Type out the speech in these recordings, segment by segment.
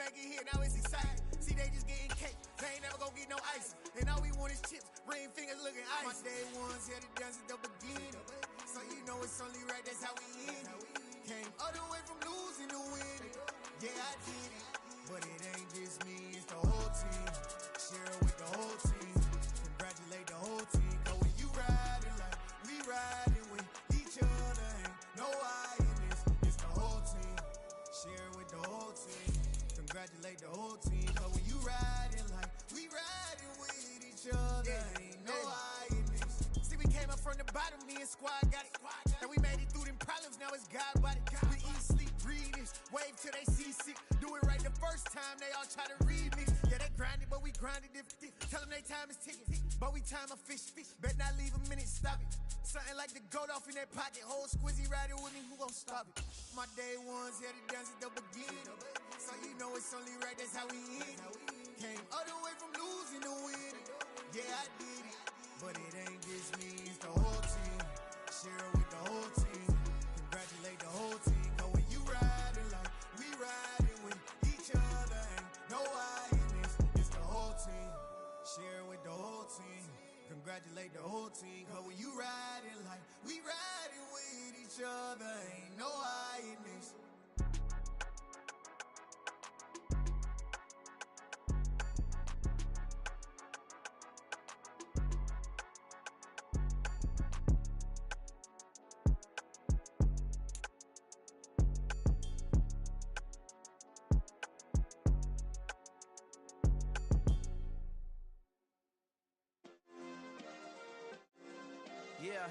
make it here, now it's exciting. See, they just getting cake, they ain't never gonna get no ice. And all we want is chips, ring fingers looking ice. My day ones had it done since the beginning. So you know it's only right, that's how we end it. Came all the way from losing to winning. Yeah, I did it, but it ain't just me, it's the whole team. Share it with the whole team. Congratulate the whole team. Cause when you riding like we riding with each other, ain't no I in this, it's the whole team. Share it with the whole team. Congratulate the whole team. Cause when you riding like we riding with each other, ain't no I in this. See, we came up from the bottom, me and squad got it. And we made it through them problems, now it's God body. We eat, sleep, breathe this, wave till they see sick. Do it right the first time, they all try to remix. Yeah, they grinded, but we grinded different. Tell them they time is ticking, but we time a fish. Bet not leave a minute, stop it. Something like the goat off in that pocket. Whole squizzy riding with me, who gon' stop it? My day ones had it done since the beginning. So you know it's only right, that's how we end it. Came all the way from losing to winning. Yeah, I did it, but it ain't just me, it's the whole team. Share it with the whole team. Congratulate the whole team. Cause when you riding like we riding with each other, ain't no I in this, it's the whole team. Share it with the whole team. Congratulate the whole team. Cause when you riding like we riding with each other, ain't no I in this. Yeah.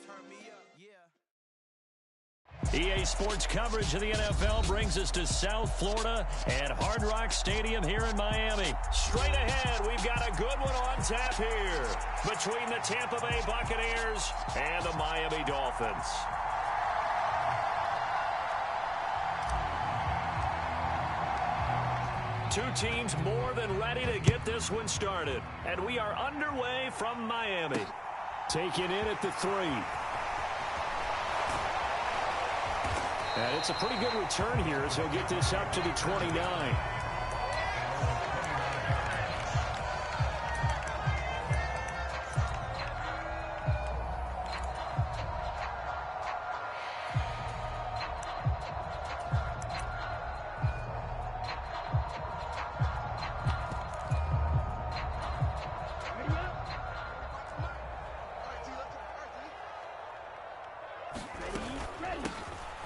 Turn me up. Yeah. EA Sports coverage of the NFL brings us to South Florida at Hard Rock Stadium here in Miami. Straight ahead, we've got a good one on tap here between the Tampa Bay Buccaneers and the Miami Dolphins. Two teams more than ready to get this one started. And we are underway from Miami. Taken in at the 3. And it's a pretty good return here as he'll get this up to the 29.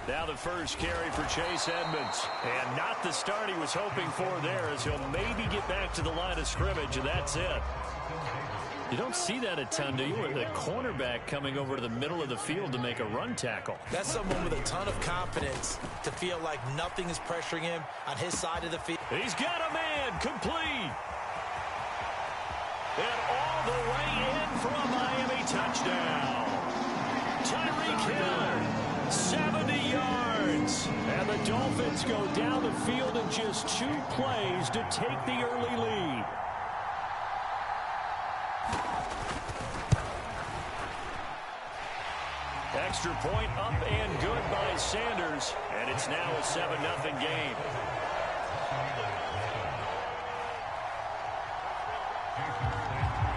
Now the first carry for Chase Edmonds. And not the start he was hoping for there, as he'll maybe get back to the line of scrimmage, and that's it. You don't see that a ton, do you? With a cornerback coming over to the middle of the field to make a run tackle. That's someone with a ton of confidence to feel like nothing is pressuring him on his side of the field. He's got a man, complete. And all the way in for a Miami touchdown. Tyreek Hill, 70 yards. And the Dolphins go down the field in just 2 plays to take the early lead. Extra point up and good by Sanders. And it's now a 7-0 game.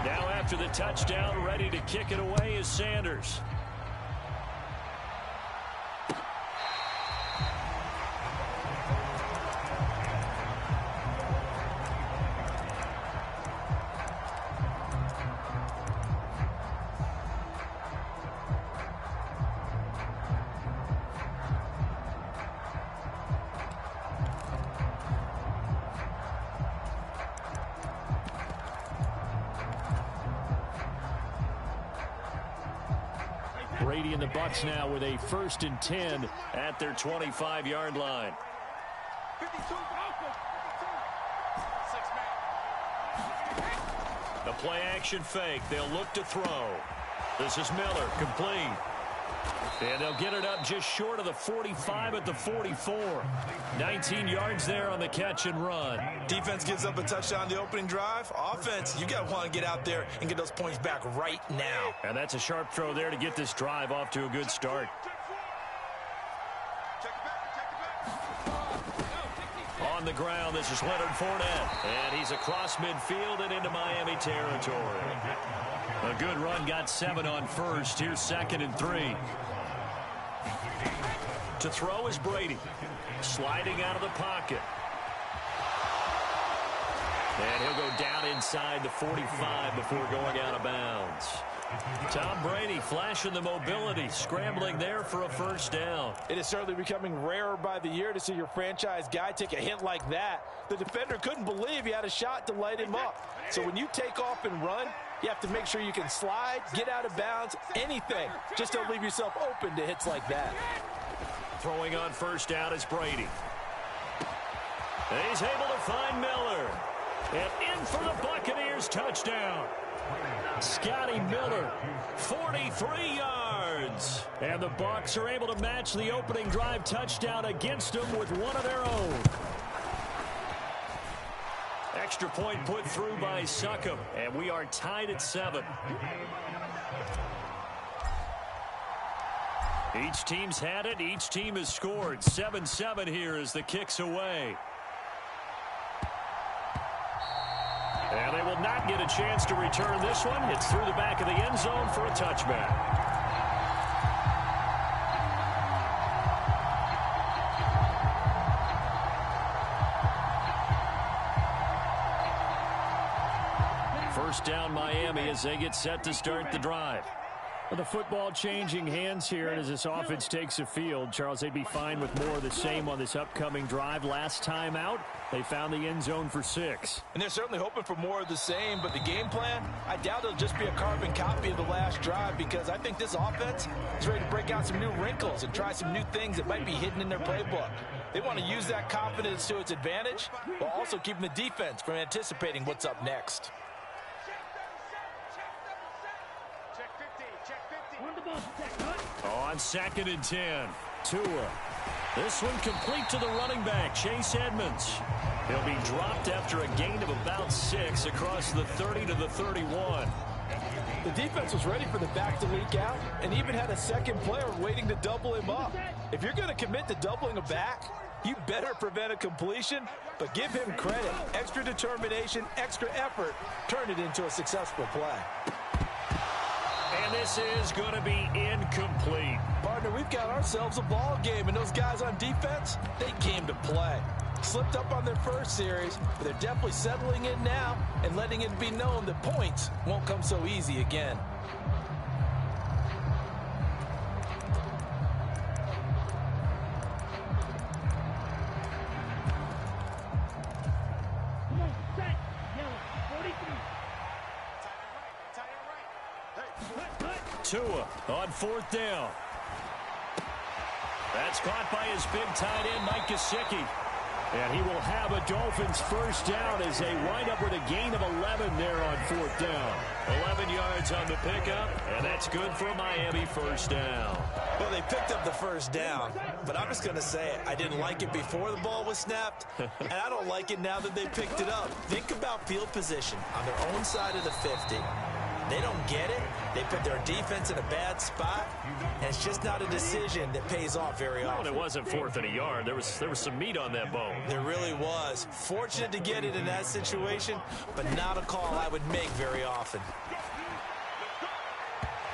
Now after the touchdown, ready to kick it away is Sanders. Brady and the Bucs now with a 1st and 10 at their 25-yard line. The play action fake. They'll look to throw. This is Miller, complete. And they'll get it up just short of the 45 at the 44. 19 yards there on the catch and run. Defense gives up a touchdown the opening drive. Offense, you got to want to get out there and get those points back right now. And that's a sharp throw there to get this drive off to a good start. on the ground. This is Leonard Fournette. And he's across midfield and into Miami territory. A good run, got 7 on first. Here's 2nd and 3. To throw is Brady. Sliding out of the pocket. And he'll go down inside the 45 before going out of bounds. Tom Brady flashing the mobility, scrambling there for a first down. It is certainly becoming rarer by the year to see your franchise guy take a hit like that. The defender couldn't believe he had a shot to light him up. So when you take off and run, you have to make sure you can slide, get out of bounds, anything. Just don't leave yourself open to hits like that. Throwing on first down is Brady. And he's able to find Miller. And in for the Buccaneers touchdown. Scotty Miller, 43 yards. And the Bucs are able to match the opening drive touchdown against them with one of their own. Extra point put through by Succop. And we are tied at 7. Each team's had it. Each team has scored. 7-7 here as the kick's away. And they will not get a chance to return this one. It's through the back of the end zone for a touchback. First down Miami as they get set to start the drive. Well, the football changing hands here, and as this offense takes the field, Charles, they'd be fine with more of the same on this upcoming drive. Last time out, they found the end zone for 6. And they're certainly hoping for more of the same, but the game plan, I doubt it'll just be a carbon copy of the last drive, because I think this offense is ready to break out some new wrinkles and try some new things that might be hidden in their playbook. They want to use that confidence to its advantage, while also keeping the defense from anticipating what's up next. On 2nd and 10, Tua. This one complete to the running back, Chase Edmonds. He'll be dropped after a gain of about 6 across the 30 to the 31. The defense was ready for the back to leak out and even had a second player waiting to double him up. If you're going to commit to doubling a back, you better prevent a completion, but give him credit. Extra determination, extra effort, turn it into a successful play. And this is going to be incomplete. Partner, we've got ourselves a ball game, and those guys on defense, they came to play. Slipped up on their first series, but they're definitely settling in now and letting it be known that points won't come so easy again. Tua on 4th down. That's caught by his big tight end, Mike Gesicki. And he will have a Dolphins first down as they wind up with a gain of 11 there on 4th down. 11 yards on the pickup, and that's good for a Miami first down. Well, they picked up the first down, but I'm just going to say it. I didn't like it before the ball was snapped, and I don't like it now that they picked it up. Think about field position on their own side of the 50. They don't get it. They put their defense in a bad spot, and it's just not a decision that pays off very often. Well, it wasn't 4th and a yard. There was some meat on that bone. There really was. Fortunate to get it in that situation, but not a call I would make very often.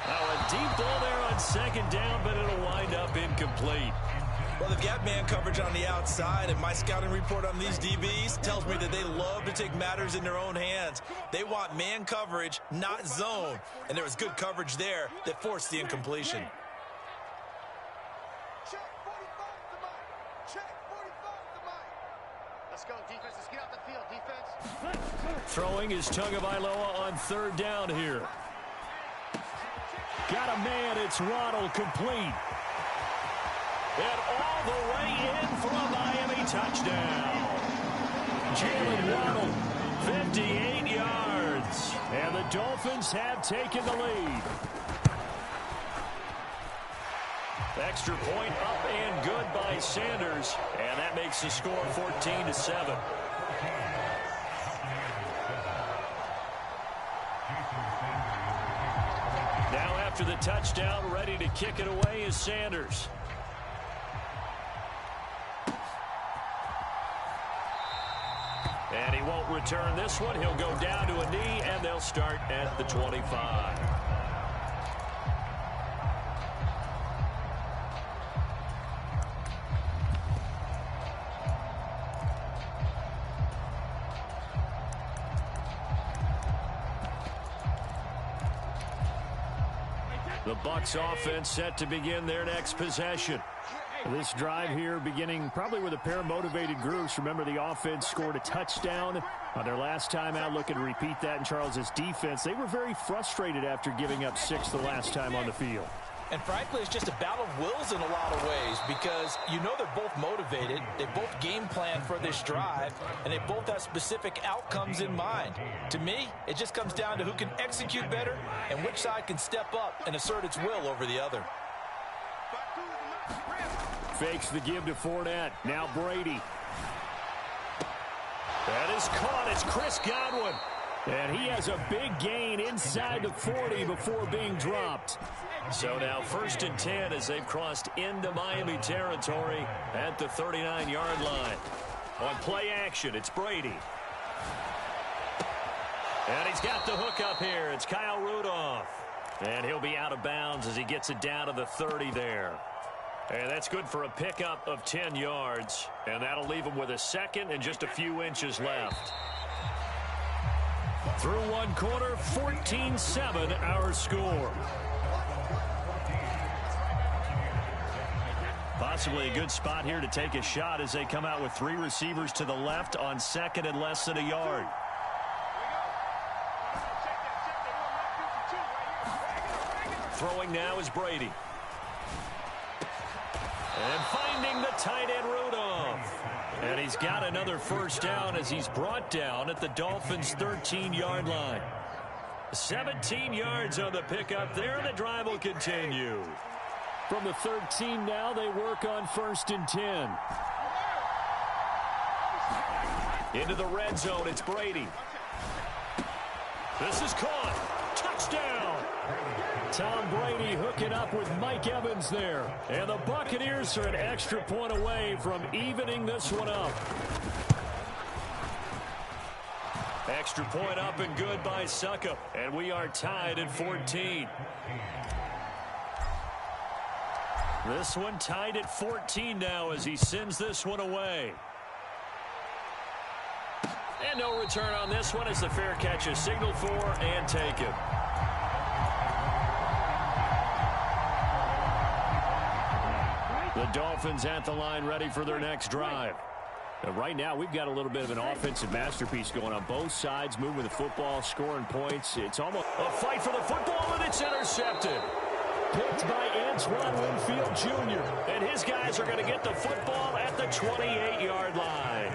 Now a deep ball there on 2nd down, but it'll wind up incomplete. Well, they've got man coverage on the outside, and my scouting report on these DBs tells me that they love to take matters in their own hands. They want man coverage, not zone, and there was good coverage there that forced the incompletion. Check 45 to Mike. Check 45 to Mike. Let's go, defense. Let's get out the field, defense. Throwing is Tagovailoa on 3rd down here. Got a man. It's Waddle complete. And all the way in for a Miami touchdown. Jalen Waddle, 58 yards. And the Dolphins have taken the lead. Extra point up and good by Sanders. And that makes the score 14-7. Now after the touchdown, ready to kick it away is And he won't return this one. He'll go down to a knee, and they'll start at the 25. The Bucs offense set to begin their next possession. This drive here beginning probably with a pair of motivated groups. Remember, the offense scored a touchdown on their last time out. Looking to repeat that in Charles's defense. They were very frustrated after giving up 6 the last time on the field. And frankly, it's just a battle of wills in a lot of ways because you know they're both motivated. They both game plan for this drive, and they both have specific outcomes in mind. To me, it just comes down to who can execute better and which side can step up and assert its will over the other. Fakes the give to Fournette. Now Brady. That is caught. It's Chris Godwin. And he has a big gain inside the 40 before being dropped. So now 1st and 10 as they've crossed into Miami territory at the 39-yard line. On play action, it's Brady. And he's got the hook up here. It's Kyle Rudolph. And he'll be out of bounds as he gets it down to the 30 there. And that's good for a pickup of 10 yards. And that'll leave him with a second and just a few inches left. Through one quarter, 14-7 our score. Possibly a good spot here to take a shot as they come out with 3 receivers to the left on 2nd and less than a yard. Throwing now is Brady. And finding the tight end Rudolph. And he's got another first down as he's brought down at the Dolphins' 13-yard line. 17 yards on the pickup there, and the drive will continue. From the 13 now, they work on 1st and 10. Into the red zone, it's Brady. This is caught. Touchdown. Tom Brady hooking up with Mike Evans there. And the Buccaneers are an extra point away from evening this one up. Extra point up and good by Suckup. And we are tied at 14. This one tied at 14 now as he sends this one away. And no return on this one as the fair catch is signaled for and taken. The Dolphins at the line ready for their next drive. And right now, we've got a little bit of an offensive masterpiece going on both sides, moving the football, scoring points. It's almost a fight for the football, and it's intercepted. Picked by Antoine Winfield Jr. And his guys are going to get the football at the 28-yard line.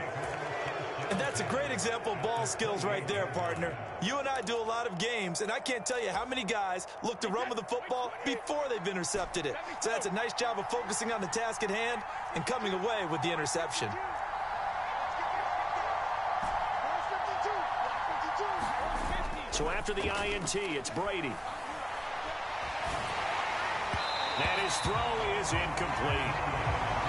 And that's a great example of ball skills right there, partner. You and I do a lot of games, and I can't tell you how many guys look to run with the football before they've intercepted it. So that's a nice job of focusing on the task at hand and coming away with the interception. So after the INT, it's Brady. And his throw is incomplete.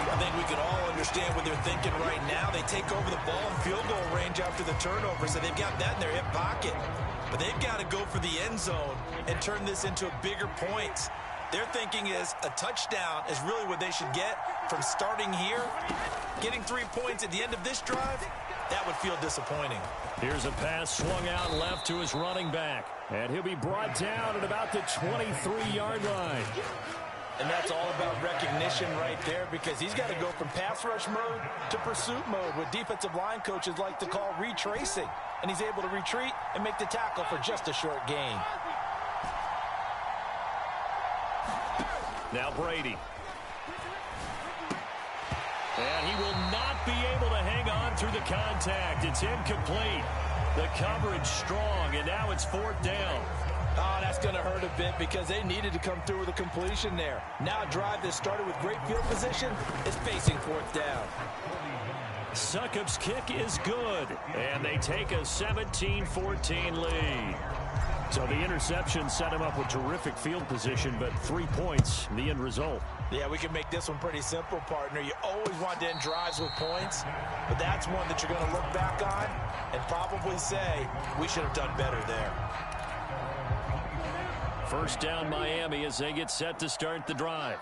I think we can all understand what they're thinking right now. They take over the ball in field goal range after the turnover, so they've got that in their hip pocket. But they've got to go for the end zone and turn this into a bigger point. Their thinking is a touchdown is really what they should get from starting here. Getting 3 points at the end of this drive, that would feel disappointing. Here's a pass swung out left to his running back. And he'll be brought down at about the 23-yard line. And that's all about recognition right there because he's got to go from pass rush mode to pursuit mode, what defensive line coaches like to call retracing. And he's able to retreat and make the tackle for just a short gain. Now Brady. And he will not be able to hang on through the contact. It's incomplete. The coverage strong, and now it's 4th down. Oh, that's going to hurt a bit because they needed to come through with a completion there. Now a drive that started with great field position is facing 4th down. Succop's kick is good, and they take a 17-14 lead. So the interception set him up with terrific field position, but 3 points, the end result. Yeah, we can make this one pretty simple, partner. You always want to end drives with points, but that's one that you're going to look back on and probably say, we should have done better there. First down Miami as they get set to start the drive.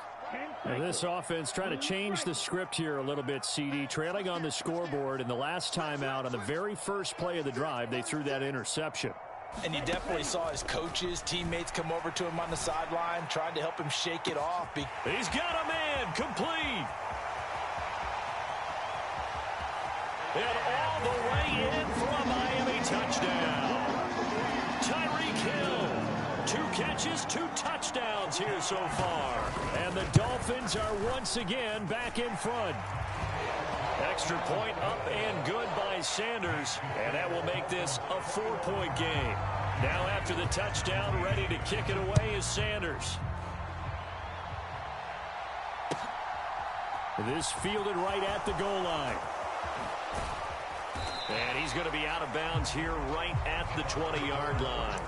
And this offense trying to change the script here a little bit, CD. Trailing on the scoreboard, and the last time out on the very first play of the drive, they threw that interception. And you definitely saw his coaches, teammates come over to him on the sideline, trying to help him shake it off. He's got a man, complete. And all the way in for a Miami touchdown. Tyreek Hill. 2 catches, 2 touchdowns here so far. And the Dolphins are once again back in front. Extra point up and good by Sanders. And that will make this a 4-point game. Now after the touchdown, ready to kick it away is Sanders. This fielded right at the goal line. And he's going to be out of bounds here right at the 20-yard line.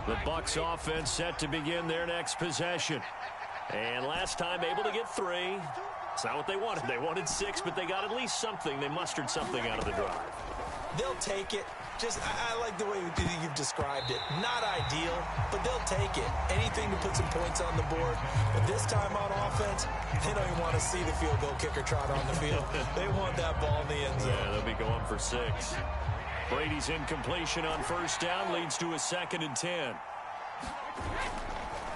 The Bucs offense set to begin their next possession. And last time able to get 3. It's not what they wanted. They wanted 6, but they got at least something. They mustered something out of the drive. They'll take it. I like the way you've described it. Not ideal, but they'll take it. Anything to put some points on the board. But this time on offense, they don't even want to see the field goal kicker trot on the field. They want that ball in the end zone. Yeah, they'll be going for 6. Brady's incompletion on first down leads to a 2nd and 10.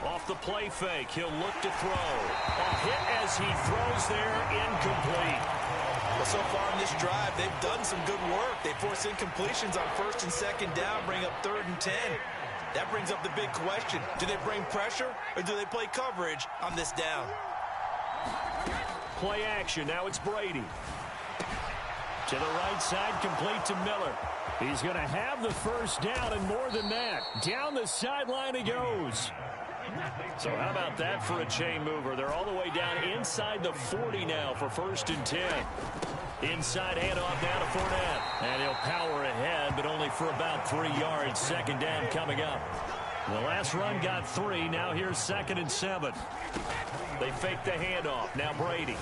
Off the play fake, he'll look to throw. A hit as he throws there, incomplete. Well, so far in this drive, they've done some good work. They force incompletions on 1st and 2nd down, bring up 3rd and 10. That brings up the big question. Do they bring pressure or do they play coverage on this down? Play action, now it's Brady. To the right side, complete to Miller. He's going to have the first down and more than that. Down the sideline he goes. So how about that for a chain mover? They're all the way down inside the 40 now for 1st and 10. Inside handoff now to Fournette. And he'll power ahead, but only for about 3 yards. 2nd down coming up. The last run got 3. Now here's 2nd and 7. They fake the handoff. Now Brady.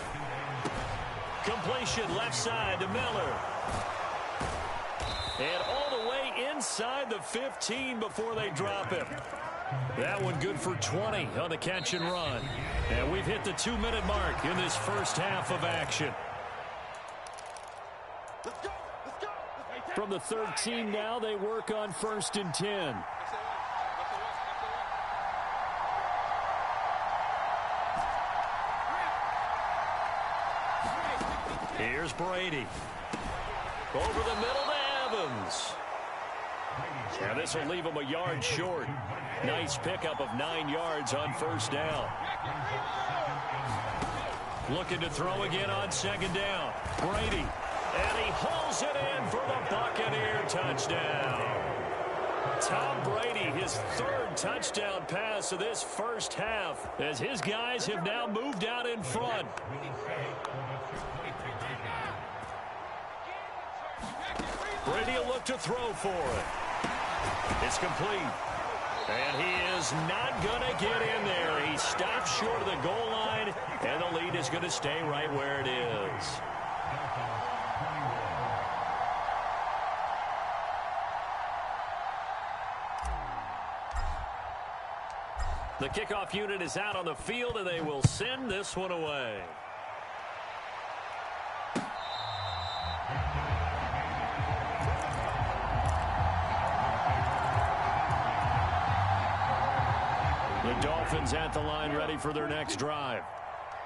Completion left side to Miller. And all the way inside the 15 before they drop him. That one good for 20 on the catch and run. And we've hit the 2-minute mark in this first half of action. From the 13 now, they work on 1st and 10. Here's Brady. Over the middle to Evans. And this will leave him a yard short. Nice pickup of 9 yards on 1st down. Looking to throw again on 2nd down. Brady. And he hauls it in for the Buccaneer touchdown. Tom Brady, his 3rd touchdown pass of this first half, as his guys have now moved out in front. Brady will look to throw for it. It's complete. And he is not going to get in there. He stops short of the goal line, and the lead is going to stay right where it is. The kickoff unit is out on the field, and they will send this one away. The Dolphins at the line ready for their next drive.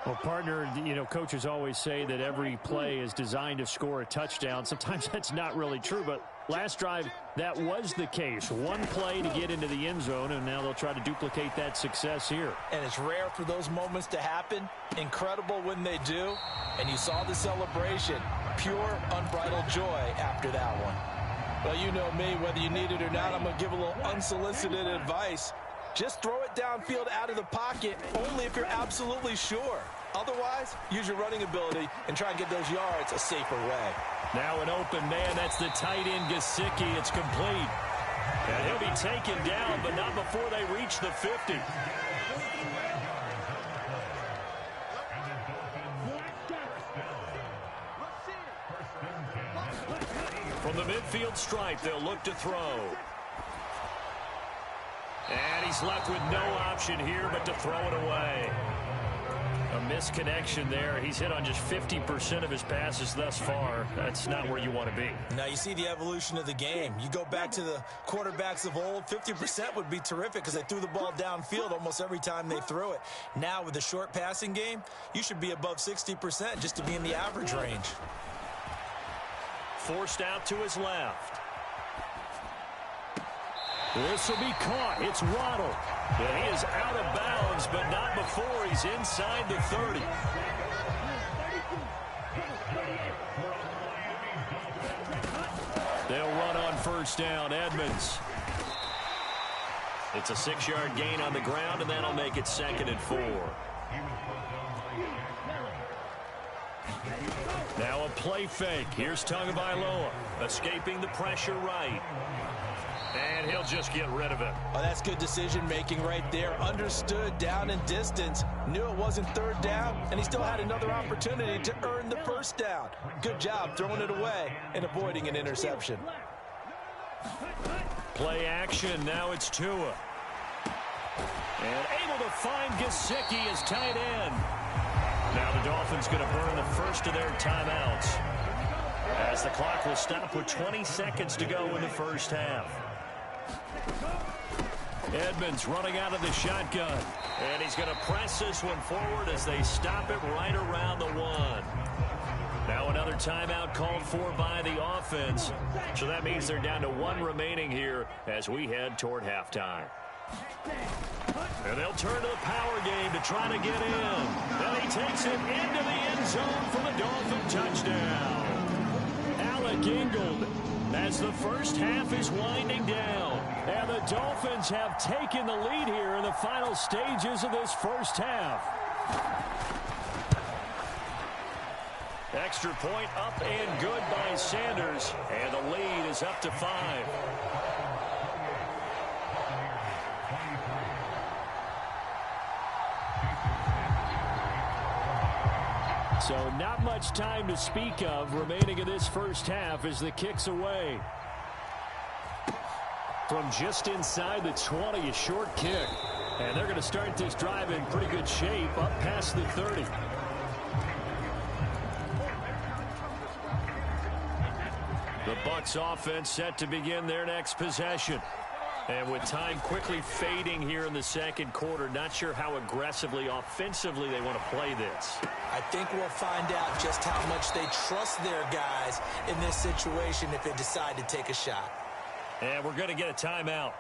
Well, partner, coaches always say that every play is designed to score a touchdown. Sometimes that's not really true, but last drive, that was the case. One play to get into the end zone, and now they'll try to duplicate that success here. And it's rare for those moments to happen. Incredible when they do. And you saw the celebration. Pure, unbridled joy after that one. Well, you know me, whether you need it or not, I'm going to give a little unsolicited advice. Just throw it downfield out of the pocket only if you're absolutely sure. Otherwise, use your running ability and try and get those yards a safer way. Now an open man. That's the tight end, Gesicki. It's complete. And he'll be taken down, but not before they reach the 50. From the midfield stripe, they'll look to throw. And he's left with no option here but to throw it away. A misconnection there. He's hit on just 50% of his passes thus far. That's not where you want to be. Now you see the evolution of the game. You go back to the quarterbacks of old, 50% would be terrific because they threw the ball downfield almost every time they threw it. Now with the short passing game, you should be above 60% just to be in the average range. Forced out to his left. This will be caught. It's Waddle. And he is out of bounds, but not before he's inside the 30. They'll run on first down. Edmonds. It's a 6-yard gain on the ground, and that'll make it 2nd and 4. Now a play fake. Here's Tagovailoa escaping the pressure right. And he'll just get rid of it. Oh, that's good decision-making right there. Understood down and distance. Knew it wasn't 3rd down, and he still had another opportunity to earn the 1st down. Good job throwing it away and avoiding an interception. Play action. Now it's Tua. And able to find Gesicki as tight end. Now the Dolphins going to burn the first of their timeouts, as the clock will stop with 20 seconds to go in the first half. Edmonds running out of the shotgun. And he's going to press this one forward as they stop it right around the 1. Now another timeout called for by the offense. So that means they're down to 1 remaining here as we head toward halftime. And they'll turn to the power game to try to get in. And he takes it into the end zone for the Dolphin touchdown. Alec Ingold, as the first half is winding down. And the Dolphins have taken the lead here in the final stages of this first half. Extra point up and good by Sanders. And the lead is up to 5. So not much time to speak of remaining in this first half as the kick's away. From just inside the 20, a short kick. And they're going to start this drive in pretty good shape up past the 30. The Bucs offense set to begin their next possession. And with time quickly fading here in the second quarter, not sure how aggressively, offensively they want to play this. I think we'll find out just how much they trust their guys in this situation if they decide to take a shot. And we're going to get a timeout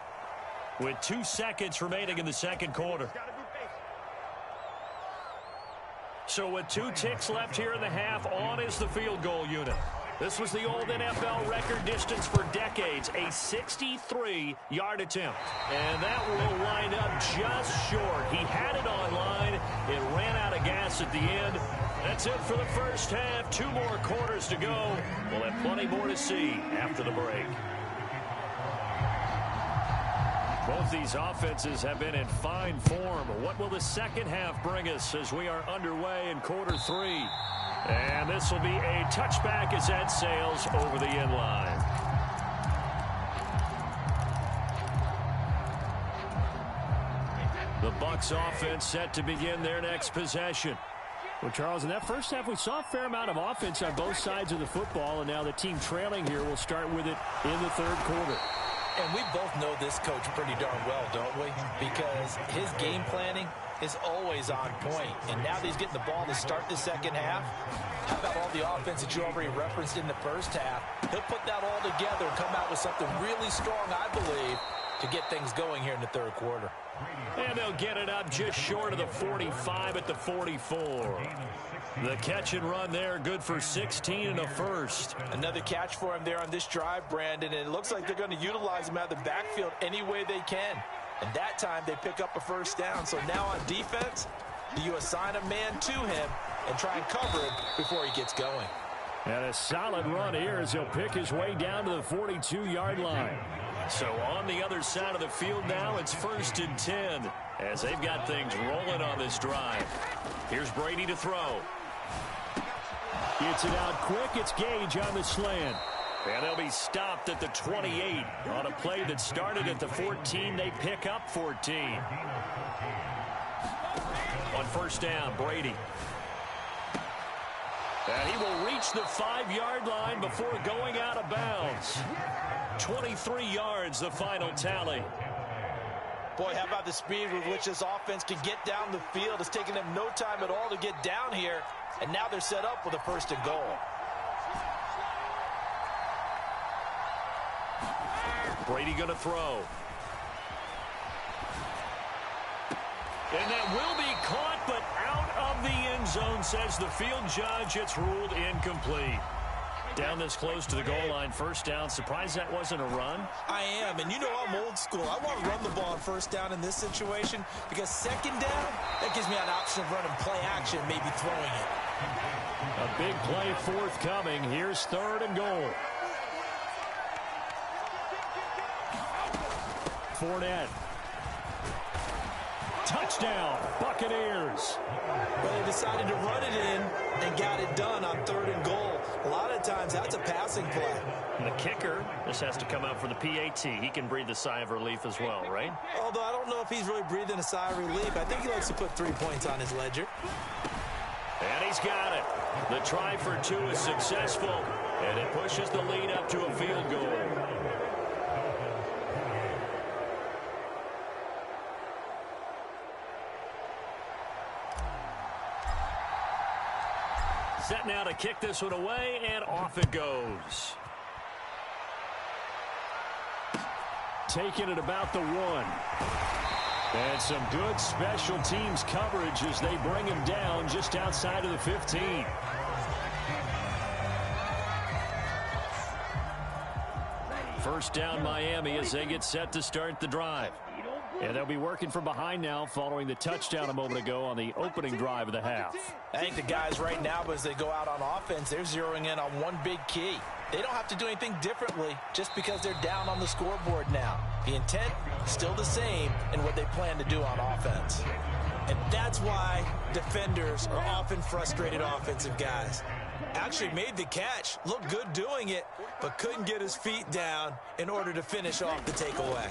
with 2 seconds remaining in the second quarter. So with 2 ticks left here in the half, on is the field goal unit. This was the old NFL record distance for decades, a 63-yard attempt. And that will wind up just short. He had it on line. It ran out of gas at the end. That's it for the first half. 2 more quarters to go. We'll have plenty more to see after the break. Both these offenses have been in fine form. What will the second half bring us as we are underway in quarter 3? And this will be a touchback as that sails over the end line. The Bucs offense set to begin their next possession. Well, Charles, in that first half, we saw a fair amount of offense on both sides of the football, and now the team trailing here will start with it in the third quarter. And we both know this coach pretty darn well, don't we? Because his game planning is always on point. And now that he's getting the ball to start the second half, how about all the offense that you already referenced in the first half? He'll put that all together and come out with something really strong, I believe, to get things going here in the third quarter. And they'll get it up just short of the 45 at the 44. The catch and run there, good for 16 and a first. Another catch for him there on this drive, Brandon, and it looks like they're going to utilize him out of the backfield any way they can. And that time they pick up a first down. So now on defense, do you assign a man to him and try and cover him before he gets going? And a solid run here as he'll pick his way down to the 42-yard line. So on the other side of the field now, it's 1st and 10 as they've got things rolling on this drive. Here's Brady to throw. Gets it out quick. It's Gage on the slant. And they'll be stopped at the 28. On a play that started at the 14, they pick up 14. On first down, Brady. And he will reach the 5-yard line before going out of bounds. 23 yards, the final tally. Boy, how about the speed with which this offense can get down the field? It's taken them no time at all to get down here, and now they're set up with a 1st and goal. Brady going to throw. And that will be caught, but out of the end zone, says the field judge. It's ruled incomplete. Down this close to the goal line, 1st down. Surprised that wasn't a run? I am, and you know I'm old school. I want to run the ball on 1st down in this situation because 2nd down, that gives me an option of running play action, maybe throwing it. A big play forthcoming. Here's 3rd and goal. Fournette. Touchdown, Buccaneers. Well, they decided to run it in and got it done on 3rd and goal. A lot of times, that's a passing play. And the kicker, this has to come out for the PAT. He can breathe a sigh of relief as well, right? Although I don't know if he's really breathing a sigh of relief. I think he likes to put 3 points on his ledger. And he's got it. The try for 2 is successful, and it pushes the lead up to a field goal. Set now to kick this one away, and off it goes. Taking it about the 1. And some good special teams coverage as they bring him down just outside of the 15. First down Miami as they get set to start the drive. And they'll be working from behind now following the touchdown a moment ago on the opening drive of the half. I think the guys right now, as they go out on offense, they're zeroing in on one big key. They don't have to do anything differently just because they're down on the scoreboard now. The intent, still the same in what they plan to do on offense. And that's why defenders are often frustrated offensive guys. Actually made the catch, looked good doing it, but couldn't get his feet down in order to finish off the takeaway.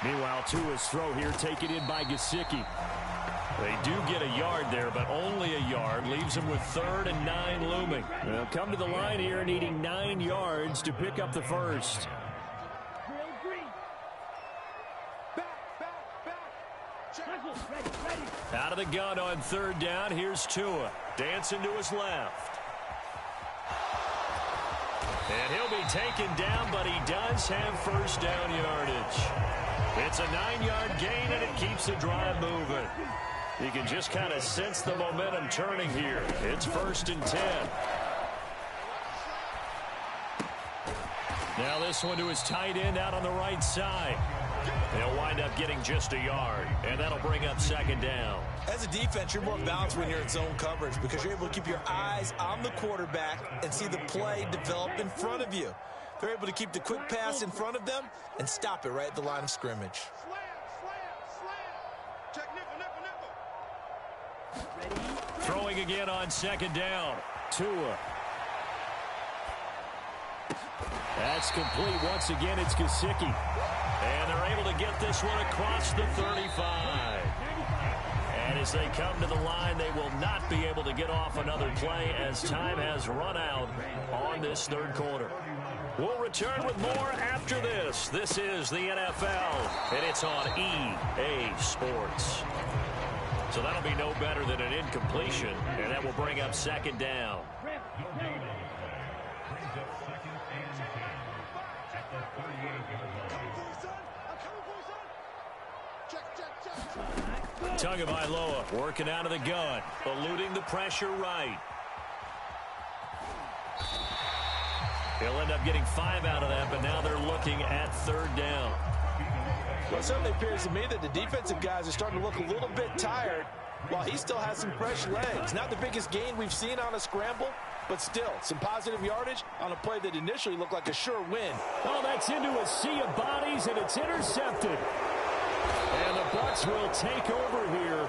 Meanwhile, Tua's throw here taken in by Gesicki. They do get a yard there, but only a yard. Leaves them with 3rd and 9 looming. They'll come to the line here needing 9 yards to pick up the first. Out of the gun on 3rd down. Here's Tua. Dancing to his left. And he'll be taken down, but he does have 1st down yardage. It's a 9-yard gain, and it keeps the drive moving. You can just kind of sense the momentum turning here. It's 1st and 10. Now this one to his tight end out on the right side. They'll wind up getting just a yard, and that'll bring up 2nd down. As a defense, you're more balanced when you're in zone coverage because you're able to keep your eyes on the quarterback and see the play develop in front of you. They're able to keep the quick pass in front of them and stop it right at the line of scrimmage. Throwing again on 2nd down. Tua. That's complete. Once again, it's Gesicki. And they're able to get this one across the 35. And as they come to the line, they will not be able to get off another play as time has run out on this 3rd quarter. We'll return with more after this. This is the NFL, and it's on EA Sports. So that'll be no better than an incompletion, and that will bring up 2nd down. Tagovailoa working out of the gun, eluding the pressure right. He'll end up getting 5 out of that, but now they're looking at 3rd down. Well, it certainly appears to me that the defensive guys are starting to look a little bit tired while he still has some fresh legs. Not the biggest gain we've seen on a scramble, but still some positive yardage on a play that initially looked like a sure win. Oh, that's into a sea of bodies, and it's intercepted. And the Bucs will take over here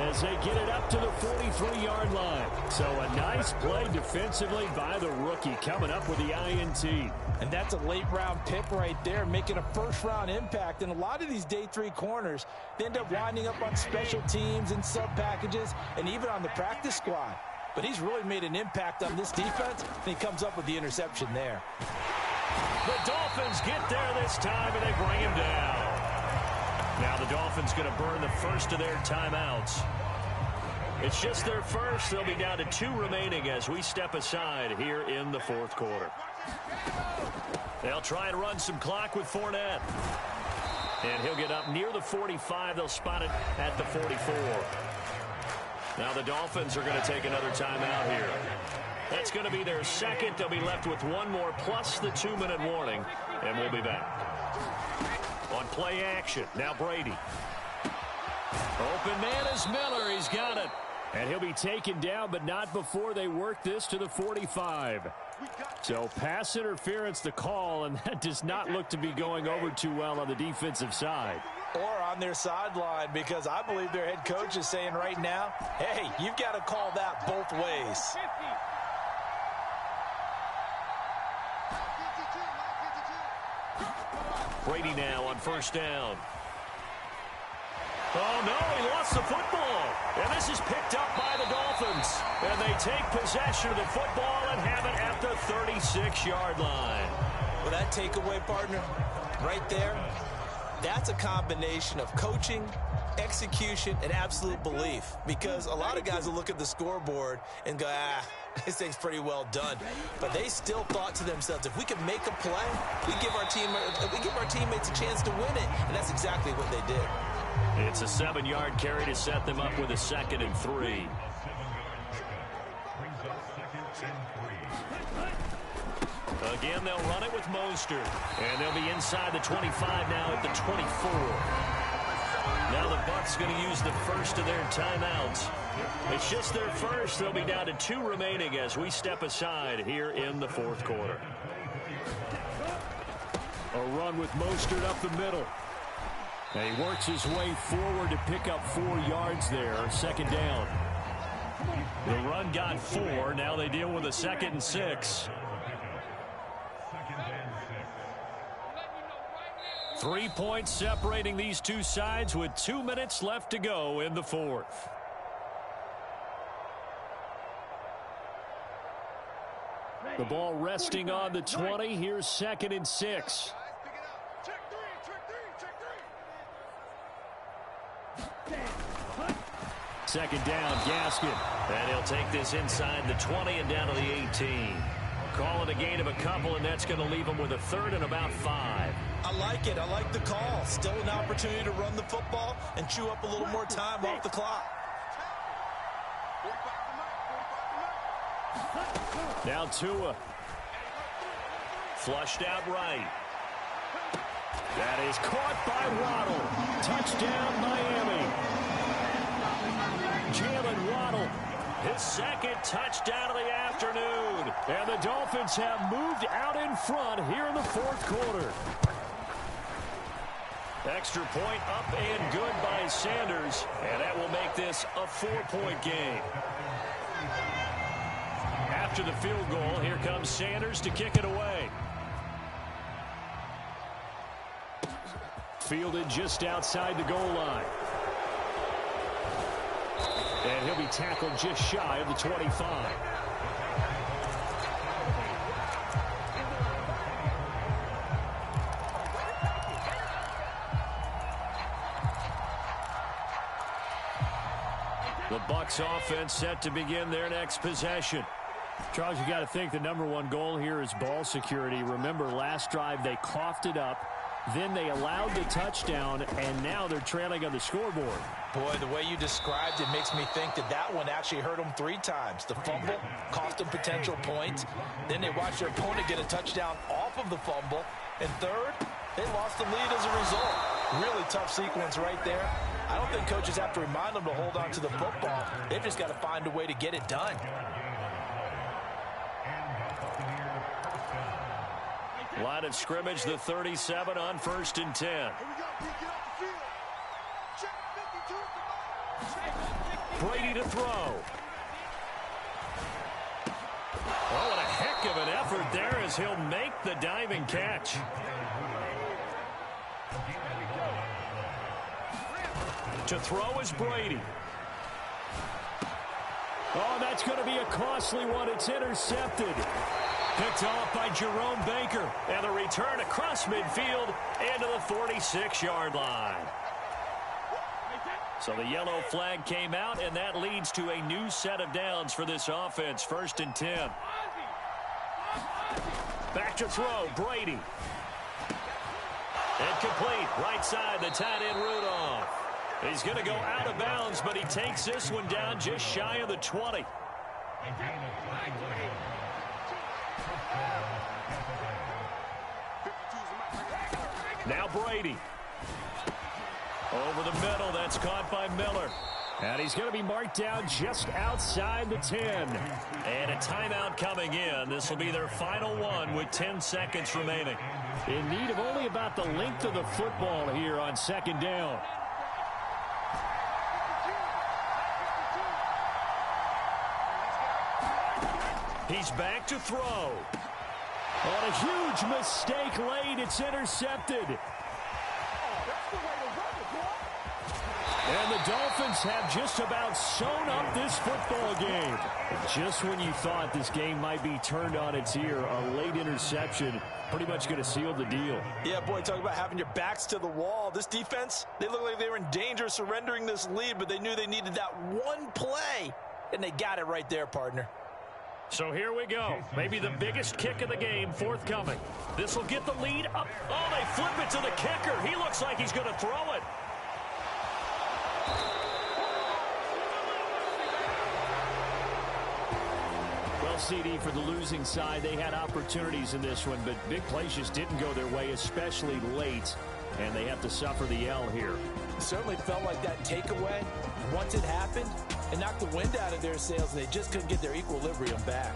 as they get it up to the 43-yard line. So a nice play defensively by the rookie, coming up with the INT. And that's a late-round pick right there, making a first-round impact. And a lot of these day 3 corners, they end up winding up on special teams and sub-packages and even on the practice squad. But he's really made an impact on this defense, and he comes up with the interception there. The Dolphins get there this time, and they bring him down. Now the Dolphins going to burn the first of their timeouts. It's just their first. They'll be down to 2 remaining as we step aside here in the fourth quarter. They'll try and run some clock with Fournette. And he'll get up near the 45. They'll spot it at the 44. Now the Dolphins are going to take another timeout here. That's going to be their second. They'll be left with 1 more plus the 2-minute warning. And we'll be back. On play action, now Brady. Open man is Miller. He's got it. And he'll be taken down, but not before they work this to the 45. So pass interference the call, and that does not look to be going over too well on the defensive side. Or on their sideline, because I believe their head coach is saying right now, hey, you've got to call that both ways. Brady now on first down. Oh, no, he lost the football. And this is picked up by the Dolphins. And they take possession of the football and have it at the 36-yard line. Well, that takeaway, partner, right there, that's a combination of coaching, execution, and absolute belief. Because a lot of guys will look at the scoreboard and go, this thing's pretty well done. But they still thought to themselves, if we can make a play, we give our teammates a chance to win it. And that's exactly what they did. It's a 7-yard carry to set them up with a 2nd and 3. Again, they'll run it with Mostert. And they'll be inside the 25 now at the 24. Now the Bucs going to use the first of their timeouts. It's just their first. They'll be down to 2 remaining as we step aside here in the fourth quarter. A run with Mostert up the middle. And he works his way forward to pick up 4 yards there. 2nd down. The run got 4. Now they deal with a 2nd and 6. 3 points separating these two sides with 2 minutes left to go in the fourth. The ball resting on the 20. Here's 2nd and 6. Second down, Gaskin. And he'll take this inside the 20 and down to the 18. Call it a gain of a couple, and that's going to leave them with a 3rd and about 5. I like it. I like the call. Still an opportunity to run the football and chew up a little more time off the clock. Now Tua. Flushed out right. That is caught by Waddle. Touchdown, Miami. Jalen Waddle, his 2nd touchdown of the afternoon. And the Dolphins have moved out in front here in the fourth quarter. Extra point up and good by Sanders. And that will make this a 4-point game. After the field goal, here comes Sanders to kick it away. Fielded just outside the goal line. And he'll be tackled just shy of the 25. The Bucs offense set to begin their next possession. Charles, you got to think the #1 goal here is ball security. Remember, last drive they coughed it up. Then they allowed the touchdown, and now they're trailing on the scoreboard. Boy, the way you described it makes me think that one actually hurt them 3 times. The fumble cost them potential points. Then they watched their opponent get a touchdown off of the fumble. And third, they lost the lead as a result. Really tough sequence right there. I don't think coaches have to remind them to hold on to the football. They've just got to find a way to get it done. Line of scrimmage, the 37 on 1st and 10. Brady to throw. Oh, what a heck of an effort there as he'll make the diving catch. To throw is Brady. Oh, that's going to be a costly one. It's intercepted. Picked off by Jerome Baker. And the return across midfield into the 46-yard line. So the yellow flag came out, and that leads to a new set of downs for this offense. 1st and 10. Back to throw, Brady. Incomplete. Right side, the tight end Rudolph. He's going to go out of bounds, but he takes this one down just shy of the 20. Now Brady. Over the middle, that's caught by Miller. And he's going to be marked down just outside the 10. And a timeout coming in. This will be their final one with 10 seconds remaining. In need of only about the length of the football here on 2nd down. He's back to throw. On a huge mistake late, it's intercepted. And the Dolphins have just about sewn up this football game. Just when you thought this game might be turned on its ear, a late interception pretty much going to seal the deal. Yeah, boy, talk about having your backs to the wall. This defense, they look like they were in danger of surrendering this lead, but they knew they needed that one play, and they got it right there, partner. So here we go. Maybe the biggest kick of the game forthcoming. This will get the lead up. Oh, they flip it to the kicker. He looks like he's going to throw it. Well, CD, for the losing side, they had opportunities in this one, but big plays just didn't go their way, especially late, and they have to suffer the L here. It certainly felt like that takeaway, once it happened, it knocked the wind out of their sails, and they just couldn't get their equilibrium back.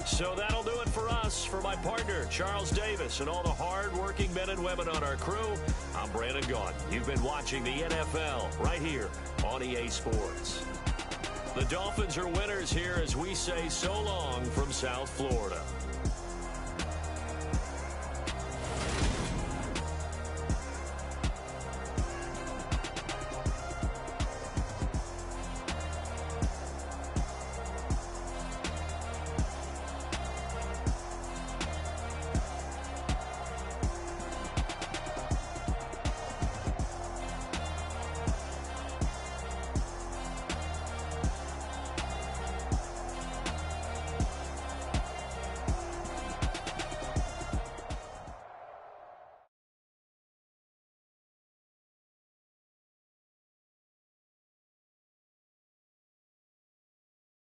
So that'll do it for us. For my partner, Charles Davis, and all the hard-working men and women on our crew, I'm Brandon Gaudin. You've been watching the NFL right here on EA Sports. The Dolphins are winners here as we say so long from South Florida.